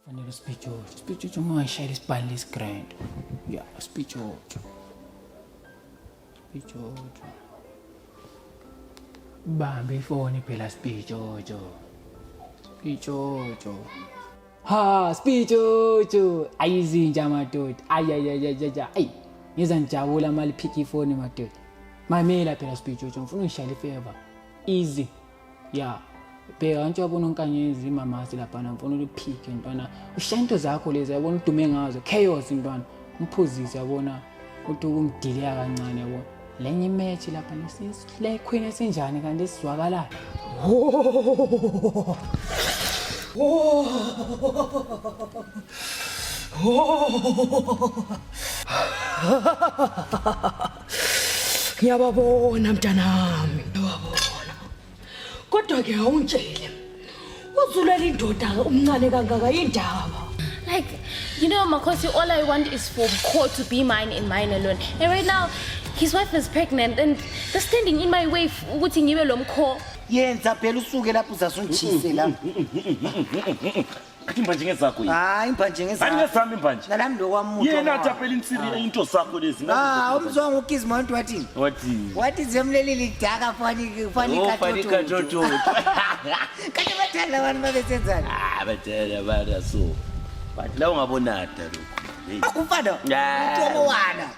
Fanele speech George. Speech George ungashayela isibhali lesigrand. Yeah, speech George. Speech George. Bambe ifoni phela speech George. Speech George. Ha, speech George. Ayizinja madoda. Ayayayayaya. Ay, ngiza ngijabula mali pick ifoni madoda. Mamela phela speech George. Ngifuna ungishayele ifavor. Easy. Yeah. Bheka nje wabona unkanyezi imamasi lapha ngifuna ukuphike ntwana ushanto zakho lezi yabona udume ngazo chaos ntwana umphuzisi yabona uthi ukumdileya kancane yabo lenye match lapha nesile queen esenjani kanti esizwakala ngiyababona mntanami kodwa ke awungitshele uzulela indoda umncane kangaka indaba. Like, you know, Makosi, all I want is for Ko to be mine and mine alone. And right now, his wife is pregnant and they're standing in my way ukuthi ngibe lo mkho. Yenza phela usuke lapho uzasungijise la. Athi manje ngezakho yini? Hayi manje ngezakho. Angesami manje. Nalami lokwamuntu. Yena athi phela insini into sakho lezi. Umzongo ukizima umuntu wathini? Wathini? Wathi zemlelile idaka fani Fani katoto. Kanti bathanda abantu babesenzani? Bathanda bada so. But la ungabonada lokho. Hey. Akufana. Uthoma wana.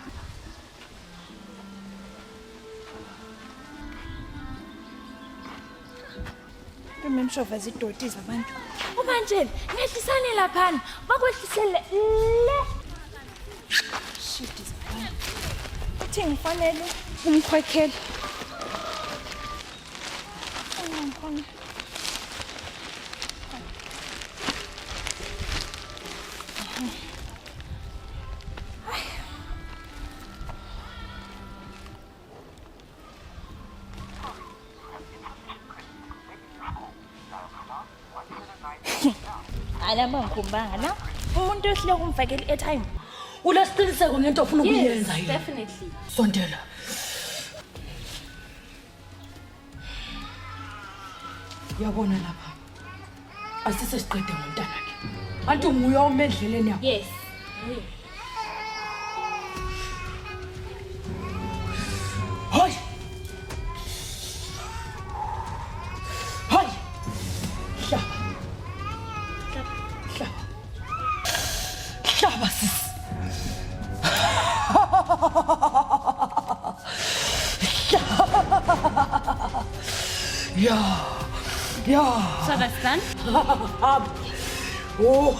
Memshova zidoti zabantu. Ubanjeni, ngehlisane laphana. Bakwehlisele le. Shit zabantu. Uthi ngifanele umkhokheli. Ngiyangkhona. Alama ngikumbanga la umuntu ehlile kumfakela i-airtime ulesiqiniseko ngento ofuna ukuyenza yini Definitely. sondela yabona lapha asise siqede ngomntanakhe anti nguye omedleleni yakho Yes. hayi hayi hlaba hlaba sisi ya So that's done? oh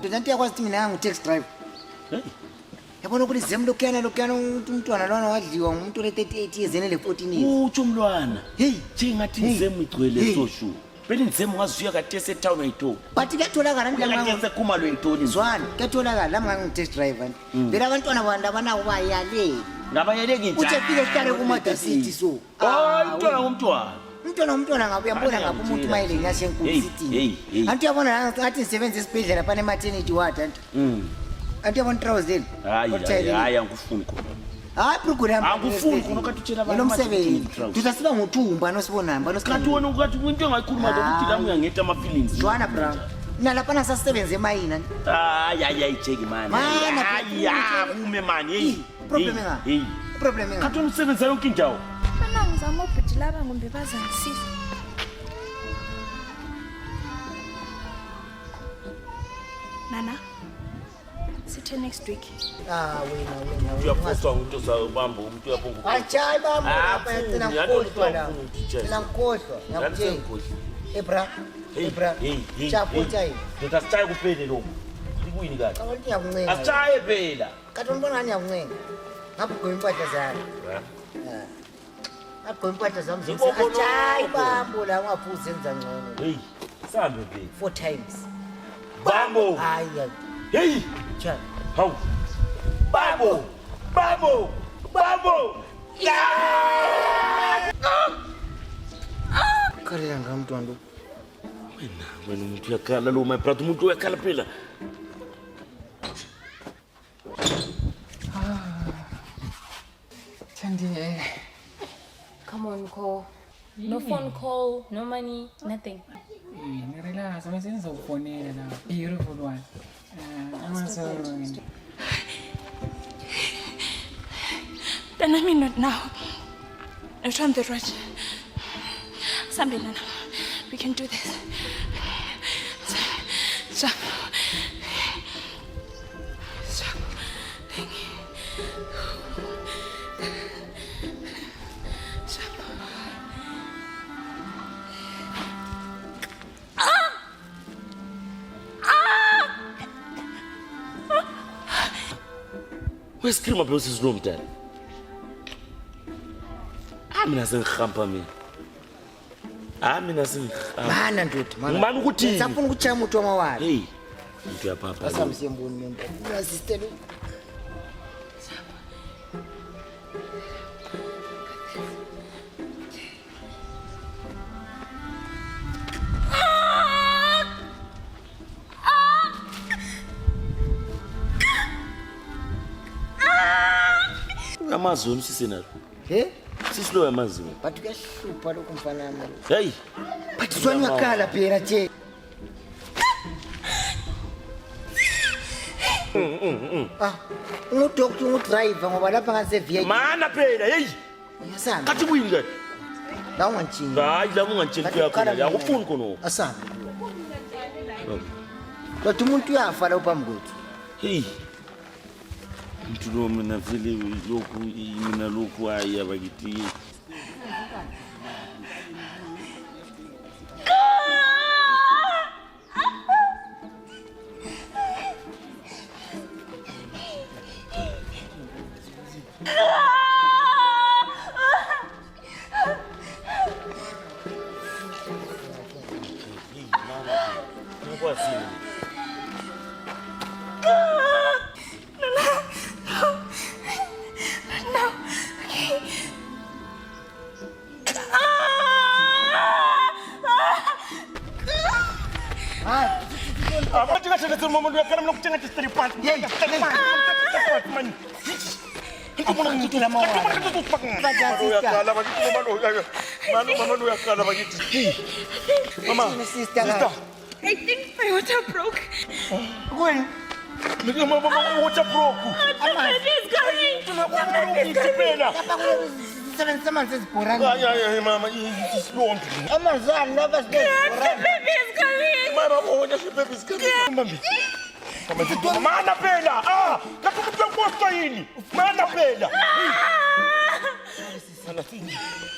Ndanti yakwazi ukuthi mina ngu-taxi driver. Yabona ukuthi zemlokuyana umntwana lona wadliwa ngumuntu le-38 years ene le-14 years. Uthi umlwana. Hey, Njengathi izemu igcwele soshu. Phela inzemu ngazifuya kade esetown ayithola. but kuyatholakala Kade sekhuma lo yitoli. Zwana, kuyatholakala lami ngangu-taxi driver. Vele abantwana bantu abanako bayale. Ngabayeleki njani? Uthi efike ehlale kuMada City so. Umntwana ngumntwana. Umntwana ngabe uyambona ngapha umuntu umayeleni yasenkulu City. Anti uyabona ngathi nisebenza esibhedlela phana ematernity ward anti. Anti uyabona trouble. Hayi angifuni khona. Hayi program. Angifuni khona kathi utshela abantu. Nomsebenzi. Tusasiba ngothumba nosibonamba Kathi wena ukathi into engayikhuluma ukuthi lami uyangeta ama feelings. Zwana bra. Nalapha nasasebenza emayini. Hayi jeki man. Hayi akume man hey. Problem nga. Hey. Problem nga. Kathi umsebenza yonke indawo. Mina ngizama ubhuti laba ngombe bazangisiza Nana sithe next week Wena. Uyafoswa umuntu uzabamba umuntu uyabonga. Achayi bamba lapha yena ngikhohlwa la. Mina ngikhohlwa. Ngiyakutshela. Ebra. Chapo chayi. Ngiyasichaye kuphele lokho. Likuyini kahle? Abantu ngiyakuncenga. Asichaye phela. Kathi umbona ngani ngiyakuncenga. Ngabugqoka impahla zami. Ngabugqoka impahla zami achayi bambo la ungaphuzi senza ngcono. Hey, sambe phela. 4 times. Bambo. Hayi. Hey, Cha. hawu. Bambo. Khalela ngamntwana lo. Wena umuntu uyakhala lo my brother umuntu uyakhala phela. Thandi Come on, call. No phone call, no money, nothing. Relax, I'm saying so funny and a beautiful one. I'm sorry. Then I mean not now. I've turned the right. Sambelana, we can do this. Stop. Stop. Thank you. Stop. Where's Scream about his room, Dad? I'm not saying Hampami. I'm not saying Mana ndoda, mana. Man ukuthi. Ngifuna ukuchaya umuntu wamawala. Hey, mntu yapapa. Asamsiyemboni member. Uyasistela. Amazulu sisenalo. Sisilo yamazulu. But kuyahlupha lokhu mfana wami. Hey. But swani wakala phela nje. Udoctor udriver ngoba lapha ngase VIP. Mana phela, hey. Asana. Kathi buyini ke? La ungantshini. Hayi, la ungantshini yakho. Akufuni kono. Asana. Kodwa umuntu uyafa la phambi kwethu. Hey. Mntu lo mina vele lokhu mina lokhu ayabakithi. Apa juga sudah semua menduga karena meluk jangan cesteri pan. Itu pun itu lama. Itu tuh pak. Manu ya kalah bagi itu manu ya kalah bagi itu. Mama, sister. I think my water broke. Gwen. Lagi mama water broke. The baby is coming. Sama seseorang. Ya mama, ini slow. Amazon never stay. The baby is coming. Mama, oh, the baby is coming. Mama, mana pela? Katukuta posto hili. Mana pela? Sana sini.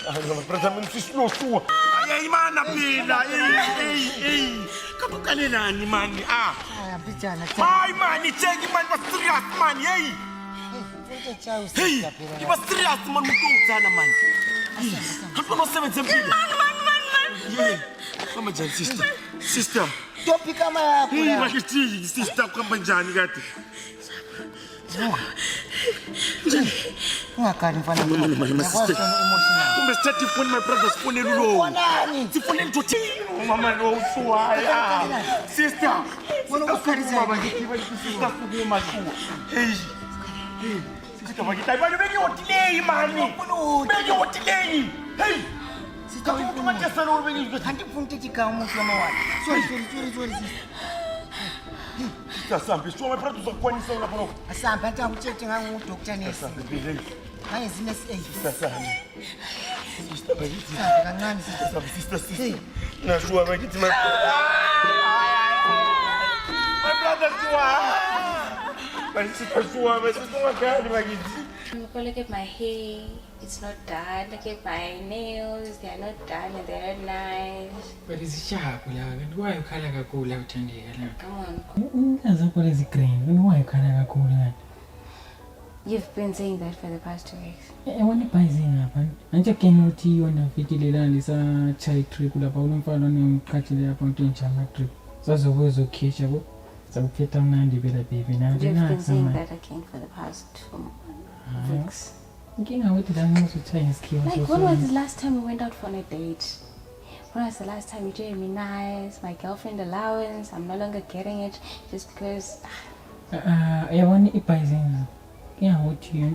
Mama, pratamini slow sua. Ay, mana pela? Katukalelani mani? Bichana. Ay, mani, cheki mani was serious mani. Hey, you was serious man mukuzana man. Hapo no sebenze mpilo. Man. Kama jani sister. Topi kama yako. Hey, wakiti sister kwamba njani gati. Ngakani mfana mama sister. Kumbe start phone my brother's phone lulo. Sifone ntothi. Mama no uswaya. Sister. Wona ukariza baba ngikiba sister kubuma shuwa. Hey. Sister bagita bani bengi otilei mani. Bengi otilei. Hey. Sister ukuma tesa lo bengi kanti mfunte chika umuntu wamawala. Sorry. Asambe sio mapra tuzakwanisa una pano. Asambe hata uchete ngangu doctor nesi. Hayi zine Sasa. Sister bagiti. Kancane Sister. Na shuwa bagiti my brother shuwa. My sister shuwa, my sister ngakani bagiti. Look at my hair, it's not done. Look at my nails, they're not done and they're not nice. But it's sharp, why you can't go out and Come on. That's what is green. Why you can't go out? You've been saying that for the past 2 weeks. I want to buy Zing. I'm just getting tea on a fitty land is a chai trip with a problem for on catching the appointing chama trip. So as a was okay, so fit on and develop baby. Now, You've been saying that again for the past 2 weeks. Getting out with the nose to try and skill. Like, when was the last time we went out for a date? When was the last time you treated me nice? My girlfriend allowance, I'm no longer getting it just because. I want to buy Zing. Yeah, what you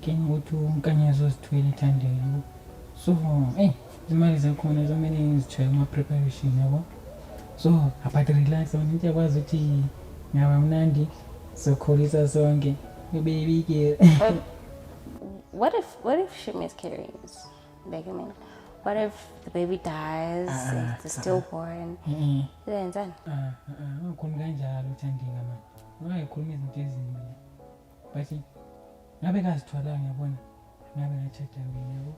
can go to Ganyazo's 20 times. So imali zakhona zomene ngizitshaye kuma-preparation yabo. So apart relax wona into yakwazi ukuthi ngaba mnandi sokhulisa sonke baby girl. What if she miscarries? Like, I mean, what if the baby dies and it's stillborn? Then Ungakhulumi kanjalo Thandika manje. Ungayikhuluma izinto ezimbi. But ngabe kazithwala ngiyabona. Ngabe ngachata wena yabo.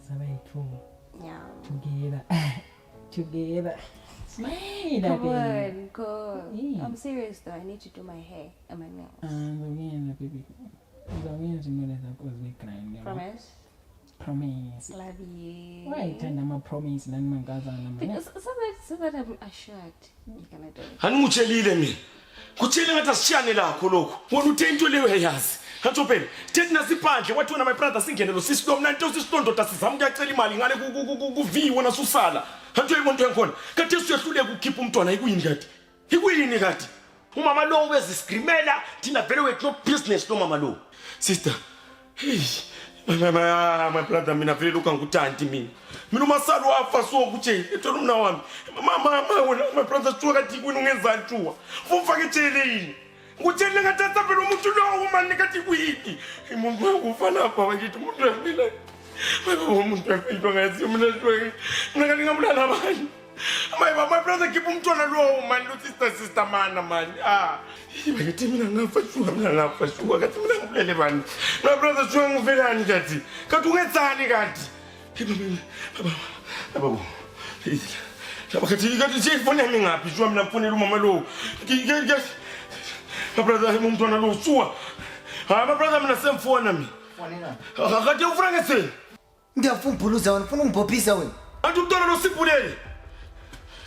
Saba yi-2. yeah. Together. Smile, Come baby. on, go. Yeah. I'm serious though. I need to do my hair and my nails. Ngizokwenza baby. Ngizokwenza imali zakho zibe-grind. Promise? Promise. Love you. Why thanda ama-promise nani mankazana man? Because so that I'm assured you're gonna do it. Aningitshelile mina. Kutshele ngathi asishiyane lakho lokho. Wona uthe into leyo uyayazi. Kanti phela thethi nasiphandle wathi wena my brother singene lo sisi lo mna into sisondoda sizama ukuyacela imali ngale kuviwo nasusala. Kanti uyibona into enkhona. Kanti siyahluleka ukukhipha umntwana ikuyini kade. Ikuyini kade. Umama lo weziscrimela thina vele wethu no business lo mama lo. Sister. Hey. My brother mina vele lokho angikuthandi mina. Mina umasalo wafa so kutshela ethola umna wami. Mama wena my brother sicuka kathi kwini ungenzani tjuwa. Ufake etsheleni. Ngutshele ngathatha phela umuntu lo manje kathi kuyini. Imuntu wakufana lapha bakithi umuntu wempila. Umuntu wempila ngathi mina siwe. Mina ngamulala abanye. My brother keep umntwana lo man lo sister man. Bakithi mina ngafa shuwa kathi mina ngibulele bani. My brother shuwa ngivelani kathi. Kathi ungenzani kathi. Baba. Baba kathi sifone yami ngaphi shuwa mina mfonela umama lo. My brother umntwana lo shuwa. My brother mina semfona mina. Fonela. Kathi ufuna ngese. Ngiyafuna umbhuluza wena, ufuna ungibhophisa wena. Antu umntwana lo sibulele.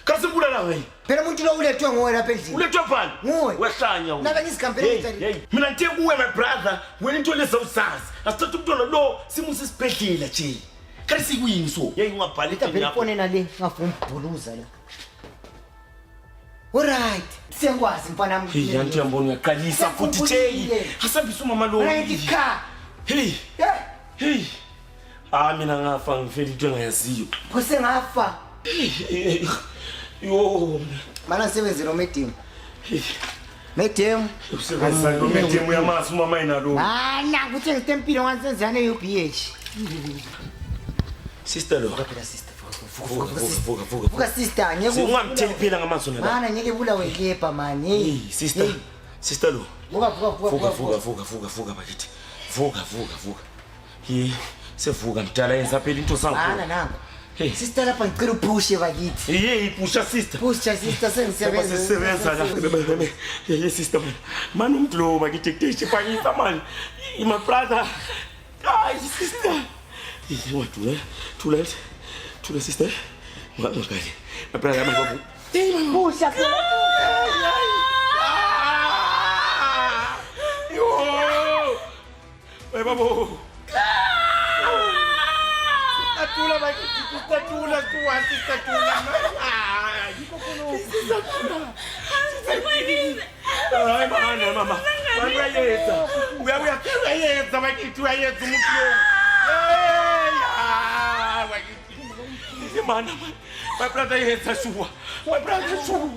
Kasibulala wena. Phela umuntu lo ulethwe ngowe lapha endlini. Ulethwa phani? Nguwe. Wehlanya wena. Naka ngizikampela Hey, mina ngithe kuwe my brother, wena into leza usazi. Asithatha umntwana lo simusa isibhedlela nje. Kanti sikuyini so? Hey ungabhala Phela into yakho. ifonela le, ngafuna umbhuluza la. Alright, siyakwazi mfana wami. Hey, yantu yambona uyaqalisa futhi nje. Asambisa umama lo. Right car. Hey. Yeah. Hey. Mina ngafa ngifeli into engayaziyo. Phose ngafa. Yo. Mana sebenze lo medium. Medium. Usebenza lo medium uyamazi umama ina lo. Mana kuthi ngitempile ngansenzane UPH. Sister lo. Phela sister. Vuka. Vuka sister, ngeke Ungamtheli phela ngamazo nala. Mana ngeke bula wekepa man. Hey, sister. Sister lo. Vuka. Vuka bakithi. Vuka. Hey, sevuka mdala yenza phela into sangu. Mana nangu. Hey. Sister lapha ngicela uphushe bakithi. Hey, pusha sister. Pusha sister sengisebenza. Sebenza la. Hey sister man umuntu lo bakithi kuteshi phanyisa man. My brother. Ay sister. Hey, Tula sister. Ngakali. My brother babu. Hey man. Pusha. Yo. Hey babu. Tula bakithi Tula. Ay mama. Uyayetha. Uyayetha bakithi uyayetha umuntu lo. Bakithi. Mana. My brother yetha shuwa. My brother shuwa.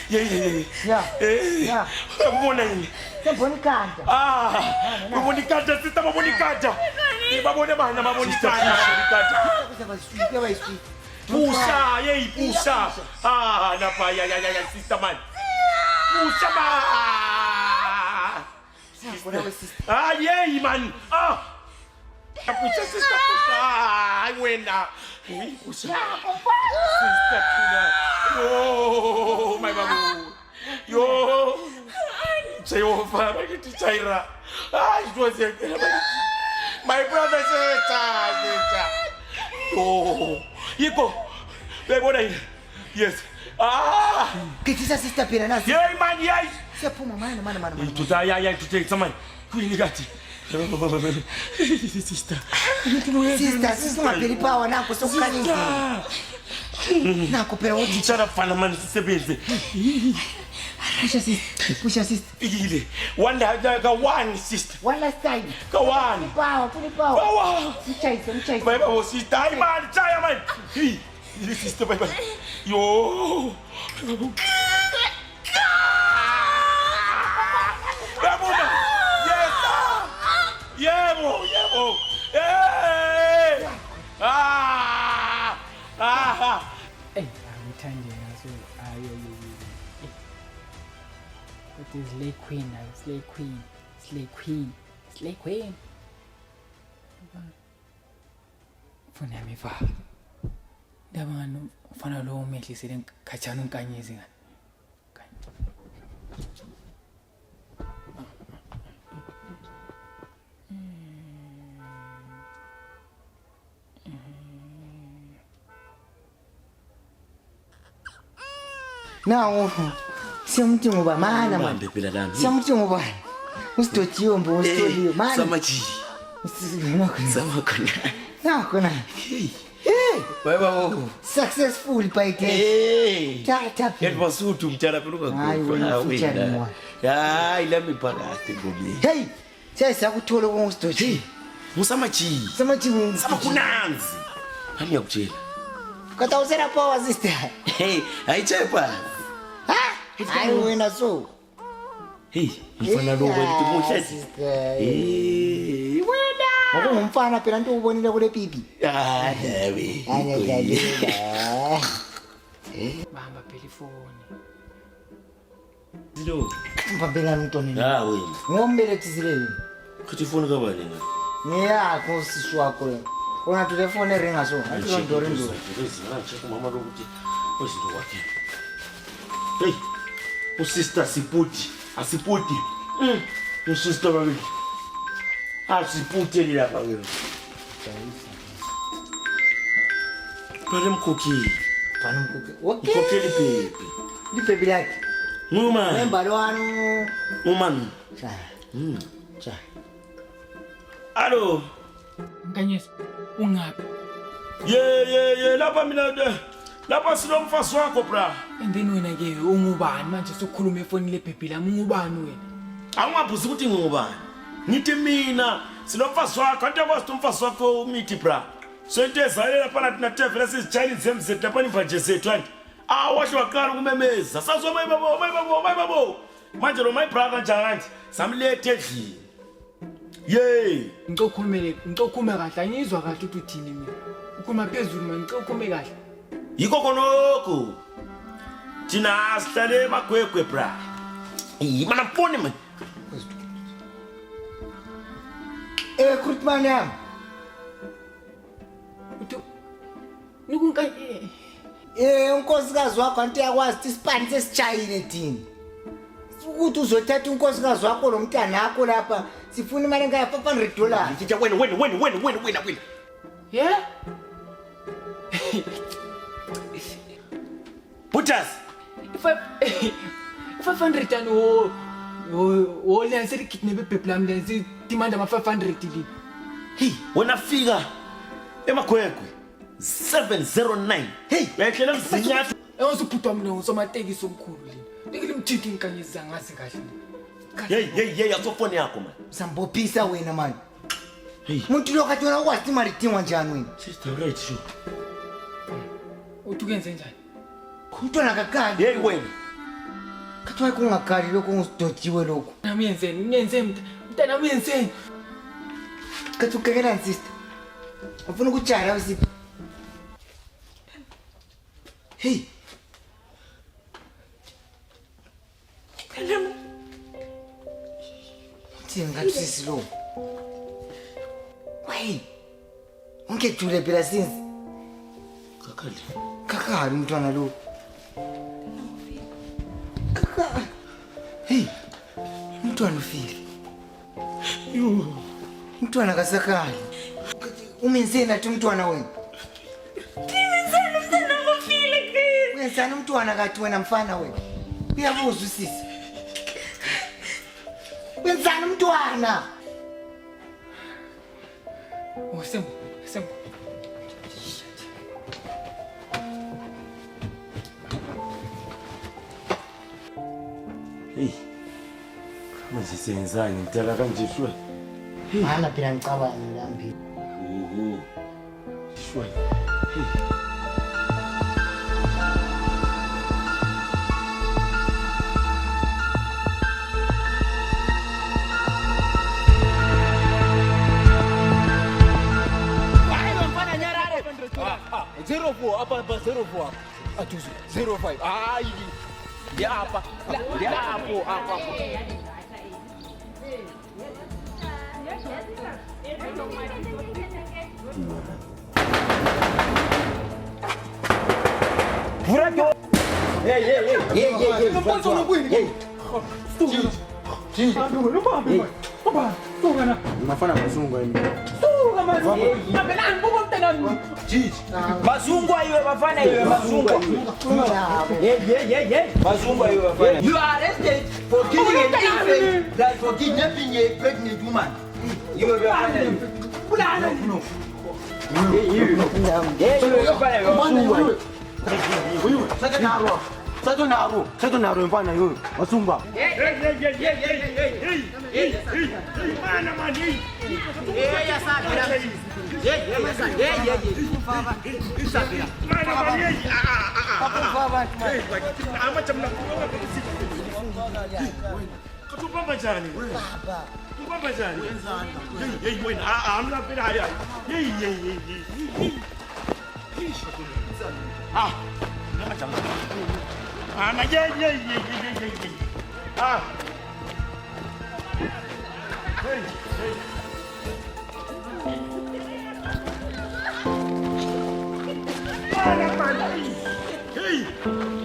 Yeah. Ubona yini? Sebonikanda. Babonikanda sister babonikanda. Babone bana babonikanda. Kuze bayiswita. Pusha. Lapha ya sister man. Pusha ba. Sister. Man. Pusha sister pusha. Ay wena. Pusha. Sister Tula. Yo, my babu. Yo. Jehovah, bakithi Jaira. It was my brother said, oh, Yiko. Uyayibona yini? Yes. Ngithisa sister phela nazi. Hey man, yay. Siyaphuma mana. Tuta ya tutheng samani. Kuyini kathi? Sister. Sister singapheli power nakho sokukhanyisa. Nakho phela uthi Ngitshela fana manje sisebenze. Push assist. Fikile. One sister. One last time. Go on. Power, put it power. Power. Mchase. Bye bye sister. Ay man, chaya man. Hey, this sister bye bye. Yo. Yebo. Hey. Hey, angithandi ngaso ayo. What is Slay Queen now? Slay Queen. Funa yami fa. Ndaba ngani ufana lo umehlisele khatshana unkanyezi ngani? Now, siyamutingo ba mana man. Phela lami. Siyamutingo ba. Usidojiwe mbo usitoliwe mana. Samaji. Nakona. Hey. Bye bye. Successful by day. Hey. Tata. Yetbasuthi umtshana phela Hayi wena futhani mwa. Hayi lami phakathi ngomini. Hey, siyakuthola kongusidojiwe. Musamaji. Samaji Samakunanzi. Hani ngiyakutshela. Kata usera power sister. Hey, ayichepa. Hayi wena so. Hey, mfana lo wena muhle. Hey, wena. Ngumfana phela nto ubonile kule pipi. Dawe. Angadalila. Bahamba phela ifoni. Zilo. Mpambela mntoni. Wena. Ngombelethizile. Kuthi ifoni kabani nga? Ngiyakho sisi wakho le. Ona telefone ringa so. Athi ndori ndo. Check mama lo ukuthi ozinto wakhe. Hey. Usister Siputi, asiputi. Usister baby. Asiputi lapha ke. Pale mkhokhi. Okay. Mkhokhi lipepe. Lipepe lakhe. Nguma. Nembalo wanu. Uman. Cha. Allo. Nkanyezi ungaphi? Ye lapha mina lapha sinomfazi wakho bra. And then wena ke ungubani manje sokukhuluma efoni lebhebhi lami ungubani wena? Awungaphuzi ukuthi ngingubani. Ngithi mina sinomfazi wakho kanti yakwazi umfazi wakho umithi bra. So into ezalela lapha nathi natevela sizitshayini zemzethu lapha imvanje zethu anti. Wahle waqala ukumemeza. Sazwa mayibabo. Manje lo my brother kanjani samlethe endlini. Yey, Ngicokhume kahle angizwa kahle ukuthi uthini mina. Ukhuluma phezulu manje ngicokhume kahle. yikho konoko. Thina sihlale emagwegwe bra. Mana mfone man. Krutman yami. Nikunka Unkosikazi wakho anti yakwazi isipani sesitshayile thina. Ukuthi uzothatha unkosikazi wakho lo mntana wakho lapha sifuna imali engaya $500. Ngithi wena. Yeah? Butas. 500 and oh lense likidnap ibhebhi lami lense demand ama 500 li. Hey, wena fika emagwegwe 709. Hey, uyahlela mzinyathu. Awusubhutwa mina ngosomatekisi omkhulu lini. Ngilimthinti inkanyezi angazi kahle. Hey, asofoni yakho man. Sambophisa wena man. Hey, Umuntu lo kathi wena ukwazi imali idingwa njani wena? sister right sure. Uthi kenze njani? Umntwana kakali. Hey wena. Kathi wayekungagali lokho ungusidojiwe lokho. Nami yenzeni mntana wami yenzeni. Kathi ukekela sister. Ufuna ukujala usiphi? Hey. Ngapsisi lo. Wait. Ungejule phela since. Kakali umntwana lo. Kakali. Hey. Umntwana ufile. Umntwana kasakali. Umenzeni athi umntwana wena? Ngimenzela umntana ngofile Chris. Wenzani umntwana kathi wena mfana wena? Uyabuza usisi. Wenzani umntwana? Sembo. manje senzani ngidala kanje shwe. Hala phela ngicabanga lambi. Shwe. Zero four, apa 04. Atuzu 05. Ai. Dia apa? Dia apa? Furajo. Hey. Mponzo no bwini. Sim. Papa, tungana. Unafanya mazungu hivi. Abelan bobo tena. Mazungwa iwe bafana iwe mazungwa. Mazungwa iwe bafana. You are arrested for killing an infant, like for kidnapping a pregnant woman. You are bafana. Bulana. Sasa naro mfana yule. Mazungwa. Mana mani. Macam nak Katupamba jani. Katupamba jani. Wait. I'm not been higher. Macam. Ana Hey.